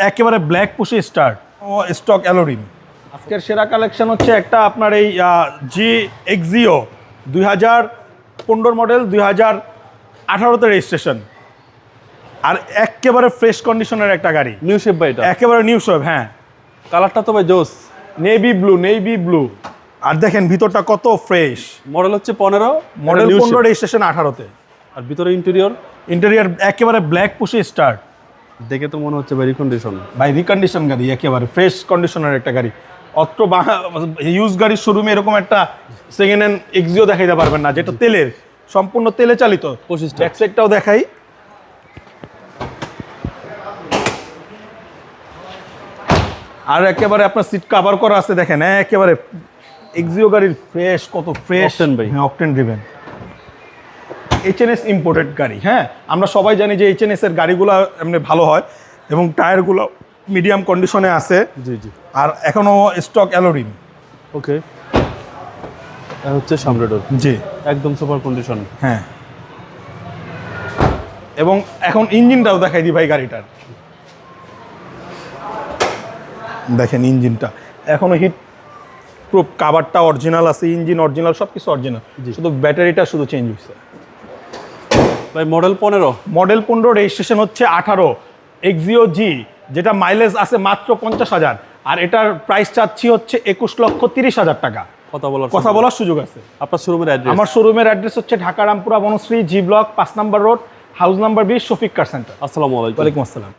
একেবারে ব্ল্যাক পুশি স্টার্ট ও স্টক অ্যালোরিম। আজকের সেরা কালেকশন হচ্ছে একটা আপনার এই জি এক্সিও 2015 মডেল, 2018তে রেজিস্ট্রেশন, আর একেবারে ফ্রেশ কন্ডিশনের একটা গাড়ি। নিউ শেপ ভাই এটা একেবারে নিউ শেপ, হ্যাঁ। কালারটা তো ভাই জোস, নেভি ব্লু। আর দেখেন ভিতরটা কত ফ্রেশ। মডেল হচ্ছে 15, মডেল 15, রেজিস্ট্রেশন 18তে। আর ভিতরে ইন্টেরিয়র একেবারে ব্ল্যাক পুশি স্টার্ট। দেখে তো মনে হচ্ছে ভাই রিকন্ডিশন, ভাই রিকন্ডিশন গাড়ি, একেবারে ফ্রেশ কন্ডিশনের একটা গাড়ি। অত্র ইউজ গাড়ির শোরুমে এরকম একটা সেকেন্ড হ্যান্ড এক্সিও দেখাইতে পারবেন না, যেটা তেলের, সম্পূর্ণ তেলে চালিত। 25 ব্যাক সাইডটাও দেখাই। আর একেবারে আপনার সিট কভার করা আছে, দেখেন একেবারে এক্সিও গাড়ির ফ্রেশ, কত ফ্রেশ ভাই, হ্যাঁ, অকটেন ড্রিভেন। এইচএনএস ইম্পোর্টেড গাড়ি, হ্যাঁ। আমরা সবাই জানি যে এইচএনএস এর গাড়িগুলো এমনি ভালো হয় এবং টায়ারগুলো মিডিয়াম কন্ডিশনে আছে। জি আর এখনো স্টক অ্যালোরিম। ওকে, এটা হচ্ছে সামনে ডোর, জি একদম সুপার কন্ডিশন, হ্যাঁ। এবং এখন ইঞ্জিনটাও দেখাই দিই ভাই গাড়িটার। দেখেন ইঞ্জিনটা এখনো হিট প্রুফ, কাভারটা অরিজিনাল আছে, ইঞ্জিন অরিজিনাল, সব কিছু অরিজিনাল, শুধু ব্যাটারিটা শুধু চেঞ্জ হয়েছে। ভাই মডেল 15, মডেল 15, রেজিস্ট্রেশন হচ্ছে 18, এক্সিও জি, যেটা মাইলেজ আছে মাত্র 50,000, আর এটার প্রাইস চাচ্ছি হচ্ছে 21,30,000 টাকা। কথা বলার সুযোগ আছে। আপনার শোরুমের অ্যাড্রেস? আমার শোরুমের অ্যাড্রেস হচ্ছে Dhaka Rampura Banasree G block 5 number road, house number 20, Shafiq car centre. আসসালামু আলাইকুম। ওয়ালাইকুম আসসালাম।